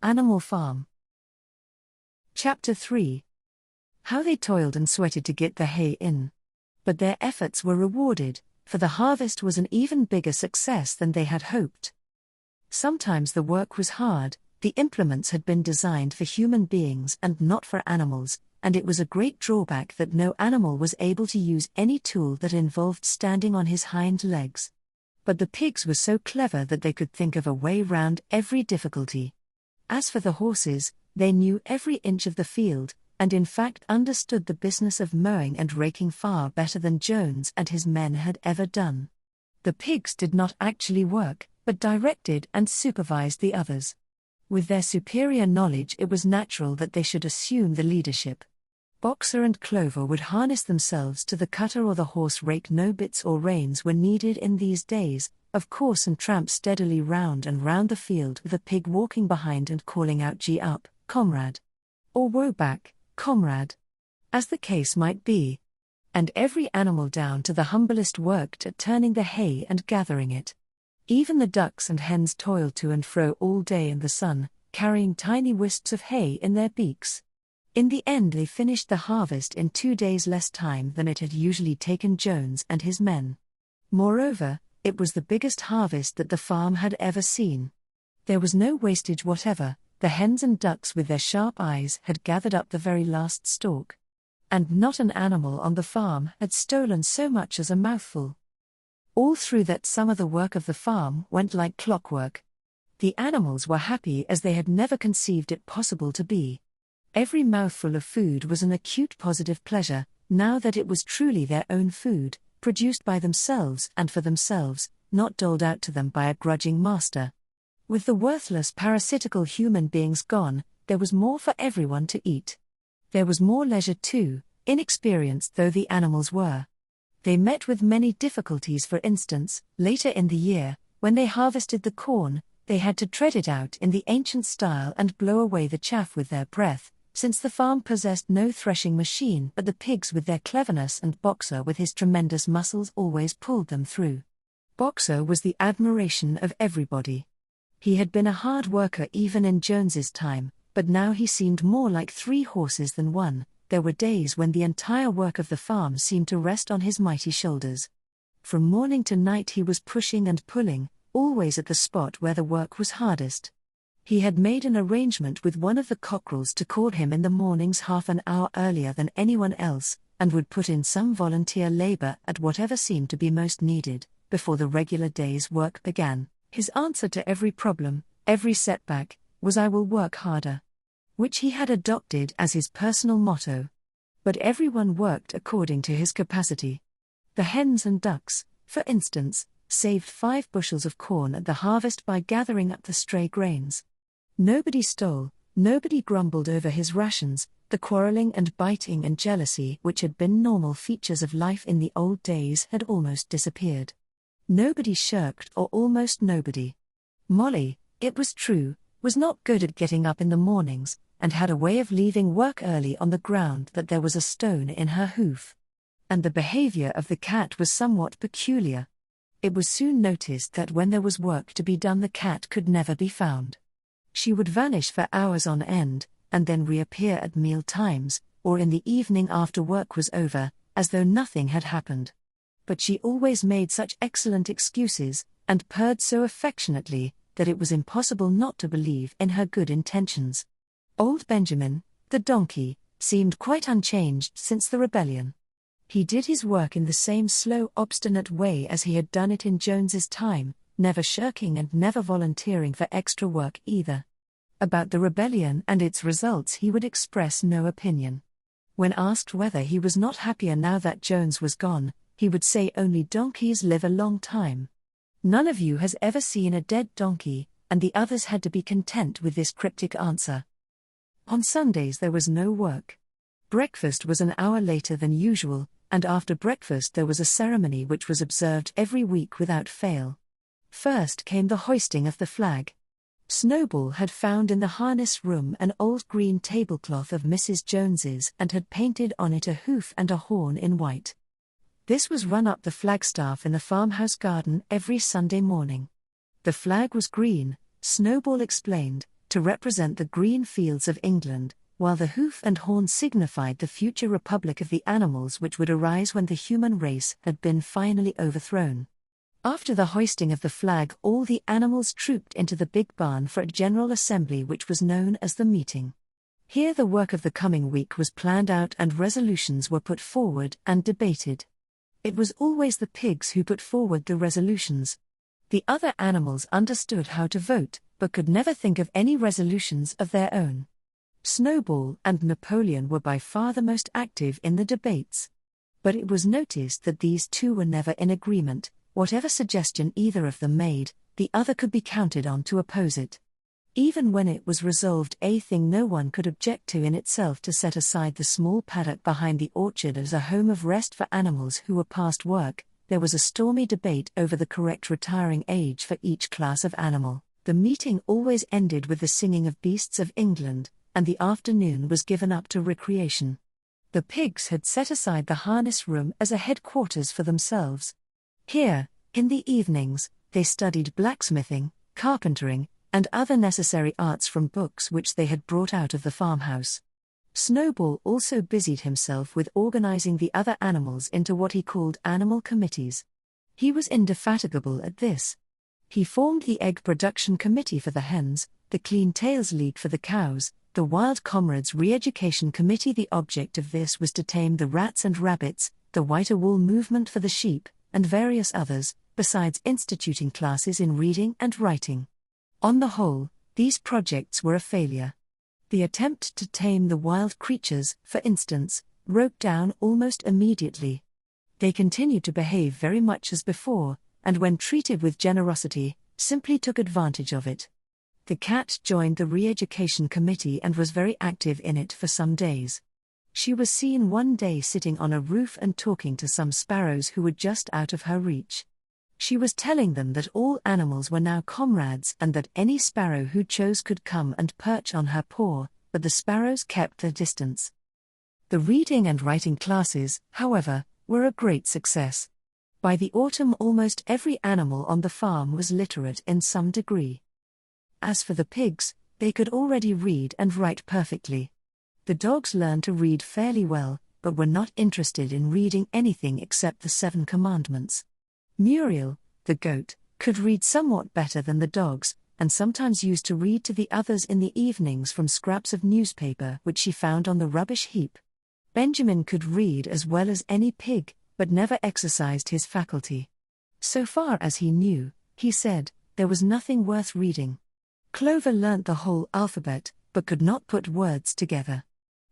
Animal Farm. Chapter 3. How they toiled and sweated to get the hay in. But their efforts were rewarded, for the harvest was an even bigger success than they had hoped. Sometimes the work was hard, the implements had been designed for human beings and not for animals, and it was a great drawback that no animal was able to use any tool that involved standing on his hind legs. But the pigs were so clever that they could think of a way round every difficulty. As for the horses, they knew every inch of the field, and in fact understood the business of mowing and raking far better than Jones and his men had ever done. The pigs did not actually work, but directed and supervised the others. With their superior knowledge, it was natural that they should assume the leadership. Boxer and Clover would harness themselves to the cutter or the horse rake. No bits or reins were needed in these days, of course, and tramp steadily round and round the field with a pig walking behind and calling out, "Gee up, comrade," or "Woe back, comrade," as the case might be. And every animal down to the humblest worked at turning the hay and gathering it. Even the ducks and hens toiled to and fro all day in the sun, carrying tiny wisps of hay in their beaks. In the end they finished the harvest in 2 days less time than it had usually taken Jones and his men. Moreover, it was the biggest harvest that the farm had ever seen. There was no wastage whatever. The hens and ducks with their sharp eyes had gathered up the very last stalk. And not an animal on the farm had stolen so much as a mouthful. All through that summer the work of the farm went like clockwork. The animals were happy as they had never conceived it possible to be. Every mouthful of food was an acute positive pleasure, now that it was truly their own food, produced by themselves and for themselves, not doled out to them by a grudging master. With the worthless parasitical human beings gone, there was more for everyone to eat. There was more leisure too, inexperienced though the animals were. They met with many difficulties. For instance, later in the year, when they harvested the corn, they had to tread it out in the ancient style and blow away the chaff with their breath, since the farm possessed no threshing machine, but the pigs with their cleverness and Boxer with his tremendous muscles always pulled them through. Boxer was the admiration of everybody. He had been a hard worker even in Jones's time, but now he seemed more like 3 horses than one. There were days when the entire work of the farm seemed to rest on his mighty shoulders. From morning to night he was pushing and pulling, always at the spot where the work was hardest. He had made an arrangement with one of the cockerels to call him in the mornings half an hour earlier than anyone else, and would put in some volunteer labor at whatever seemed to be most needed, before the regular day's work began. His answer to every problem, every setback, was "I will work harder," which he had adopted as his personal motto. But everyone worked according to his capacity. The hens and ducks, for instance, saved 5 bushels of corn at the harvest by gathering up the stray grains. Nobody stole, nobody grumbled over his rations. The quarreling and biting and jealousy which had been normal features of life in the old days had almost disappeared. Nobody shirked, or almost nobody. Molly, it was true, was not good at getting up in the mornings, and had a way of leaving work early on the ground that there was a stone in her hoof. And the behavior of the cat was somewhat peculiar. It was soon noticed that when there was work to be done the cat could never be found. She would vanish for hours on end, and then reappear at meal times, or in the evening after work was over, as though nothing had happened. But she always made such excellent excuses, and purred so affectionately, that it was impossible not to believe in her good intentions. Old Benjamin, the donkey, seemed quite unchanged since the rebellion. He did his work in the same slow, obstinate way as he had done it in Jones's time, never shirking and never volunteering for extra work either. About the rebellion and its results he would express no opinion. When asked whether he was not happier now that Jones was gone, he would say only donkeys live a long time. None of you has ever seen a dead donkey, and the others had to be content with this cryptic answer. On Sundays there was no work. Breakfast was an hour later than usual, and after breakfast there was a ceremony which was observed every week without fail. First came the hoisting of the flag. Snowball had found in the harness room an old green tablecloth of Mrs. Jones's and had painted on it a hoof and a horn in white. This was run up the flagstaff in the farmhouse garden every Sunday morning. The flag was green, Snowball explained, to represent the green fields of England, while the hoof and horn signified the future republic of the animals which would arise when the human race had been finally overthrown. After the hoisting of the flag, all the animals trooped into the big barn for a general assembly which was known as the meeting. Here the work of the coming week was planned out and resolutions were put forward and debated. It was always the pigs who put forward the resolutions. The other animals understood how to vote, but could never think of any resolutions of their own. Snowball and Napoleon were by far the most active in the debates. But it was noticed that these two were never in agreement. Whatever suggestion either of them made, the other could be counted on to oppose it. Even when it was resolved a thing no one could object to in itself, to set aside the small paddock behind the orchard as a home of rest for animals who were past work, there was a stormy debate over the correct retiring age for each class of animal. The meeting always ended with the singing of Beasts of England, and the afternoon was given up to recreation. The pigs had set aside the harness room as a headquarters for themselves. Here, in the evenings, they studied blacksmithing, carpentering, and other necessary arts from books which they had brought out of the farmhouse. Snowball also busied himself with organizing the other animals into what he called animal committees. He was indefatigable at this. He formed the Egg Production Committee for the hens, the Clean Tails League for the cows, the Wild Comrades Re-Education Committee. The object of this was to tame the rats and rabbits, the Whiter Wool Movement for the sheep, and various others, besides instituting classes in reading and writing. On the whole, these projects were a failure. The attempt to tame the wild creatures, for instance, broke down almost immediately. They continued to behave very much as before, and when treated with generosity, simply took advantage of it. The cat joined the Re-Education Committee and was very active in it for some days. She was seen one day sitting on a roof and talking to some sparrows who were just out of her reach. She was telling them that all animals were now comrades and that any sparrow who chose could come and perch on her paw, but the sparrows kept their distance. The reading and writing classes, however, were a great success. By the autumn almost every animal on the farm was literate in some degree. As for the pigs, they could already read and write perfectly. The dogs learned to read fairly well, but were not interested in reading anything except the 7 Commandments. Muriel, the goat, could read somewhat better than the dogs, and sometimes used to read to the others in the evenings from scraps of newspaper which she found on the rubbish heap. Benjamin could read as well as any pig, but never exercised his faculty. So far as he knew, he said, there was nothing worth reading. Clover learnt the whole alphabet, but could not put words together.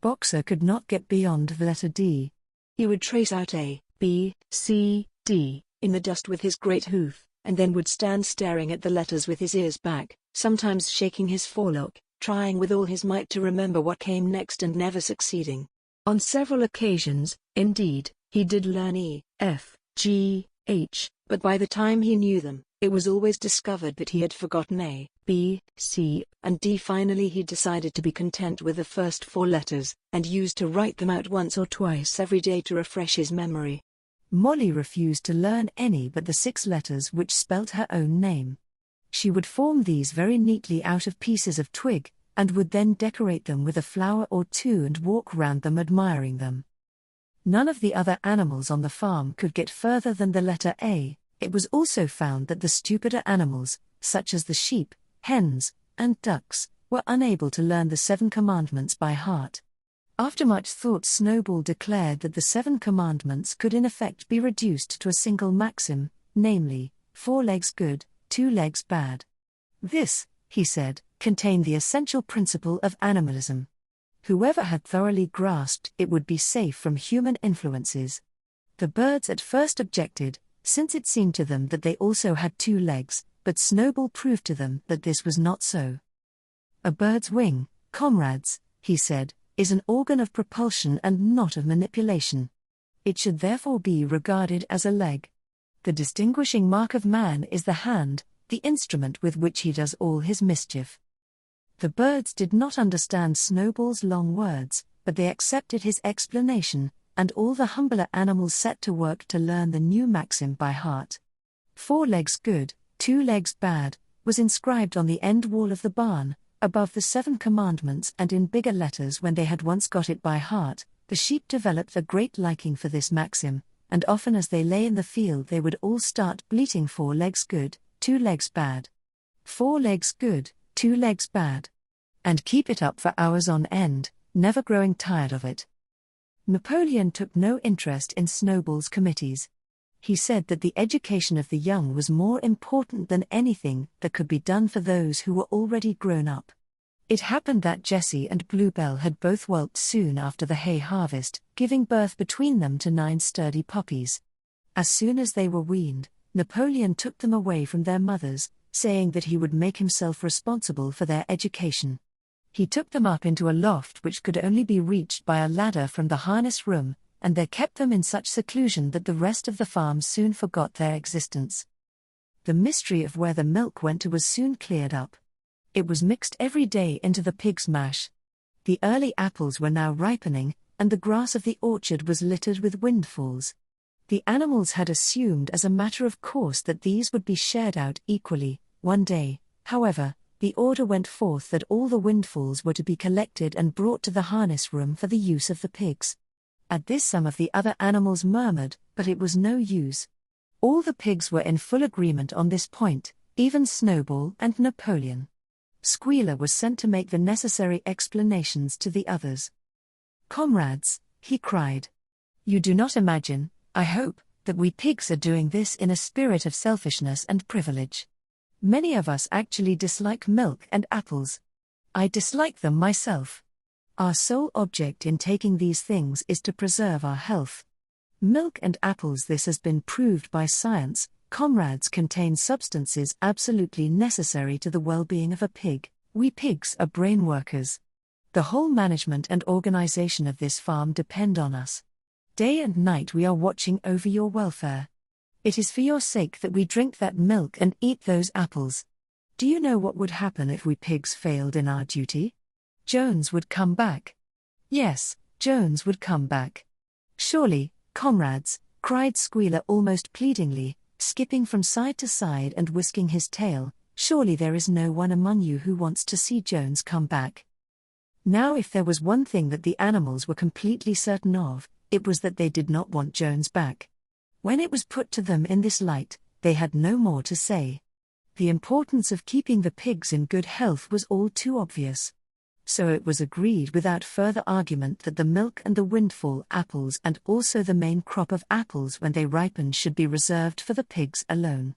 Boxer could not get beyond the letter D. He would trace out A, B, C, D, in the dust with his great hoof, and then would stand staring at the letters with his ears back, sometimes shaking his forelock, trying with all his might to remember what came next and never succeeding. On several occasions, indeed, he did learn E, F, G, H, but by the time he knew them, it was always discovered that he had forgotten A, B, C, and D. Finally he decided to be content with the first 4 letters, and used to write them out once or twice every day to refresh his memory. Molly refused to learn any but the 6 letters which spelt her own name. She would form these very neatly out of pieces of twig, and would then decorate them with a flower or 2 and walk round them admiring them. None of the other animals on the farm could get further than the letter A. It was also found that the stupider animals, such as the sheep, hens, and ducks, were unable to learn the 7 Commandments by heart. After much thought, Snowball declared that the 7 Commandments could in effect be reduced to a single maxim, namely, 4 legs good, 2 legs bad. This, he said, contained the essential principle of animalism. Whoever had thoroughly grasped it would be safe from human influences. The birds at first objected, since it seemed to them that they also had 2 legs, but Snowball proved to them that this was not so. A bird's wing, comrades, he said, is an organ of propulsion and not of manipulation. It should therefore be regarded as a leg. The distinguishing mark of man is the hand, the instrument with which he does all his mischief. The birds did not understand Snowball's long words, but they accepted his explanation, and all the humbler animals set to work to learn the new maxim by heart. 4 legs good, 2 legs bad, was inscribed on the end wall of the barn, above the 7 commandments and in bigger letters when they had once got it by heart. The sheep developed a great liking for this maxim, and often as they lay in the field they would all start bleating 4 legs good, 2 legs bad. 4 legs good, 2 legs bad. And keep it up for hours on end, never growing tired of it. Napoleon took no interest in Snowball's committees. He said that the education of the young was more important than anything that could be done for those who were already grown up. It happened that Jessie and Bluebell had both whelped soon after the hay harvest, giving birth between them to 9 sturdy puppies. As soon as they were weaned, Napoleon took them away from their mothers, saying that he would make himself responsible for their education. He took them up into a loft which could only be reached by a ladder from the harness room, and there kept them in such seclusion that the rest of the farm soon forgot their existence. The mystery of where the milk went to was soon cleared up. It was mixed every day into the pig's mash. The early apples were now ripening, and the grass of the orchard was littered with windfalls. The animals had assumed as a matter of course that these would be shared out equally. One day, however, the order went forth that all the windfalls were to be collected and brought to the harness room for the use of the pigs. At this some of the other animals murmured, but it was no use. All the pigs were in full agreement on this point, even Snowball and Napoleon. Squealer was sent to make the necessary explanations to the others. "Comrades," he cried, "you do not imagine, I hope, that we pigs are doing this in a spirit of selfishness and privilege. Many of us actually dislike milk and apples. I dislike them myself. Our sole object in taking these things is to preserve our health. Milk and apples, this has been proved by science, comrades, contain substances absolutely necessary to the well-being of a pig. We pigs are brain workers. The whole management and organization of this farm depend on us. Day and night we are watching over your welfare. It is for your sake that we drink that milk and eat those apples. Do you know what would happen if we pigs failed in our duty? Jones would come back. Yes, Jones would come back. Surely, comrades," cried Squealer almost pleadingly, skipping from side to side and whisking his tail, "surely there is no one among you who wants to see Jones come back." Now if there was one thing that the animals were completely certain of, it was that they did not want Jones back. When it was put to them in this light, they had no more to say. The importance of keeping the pigs in good health was all too obvious. So it was agreed without further argument that the milk and the windfall apples and also the main crop of apples when they ripened should be reserved for the pigs alone.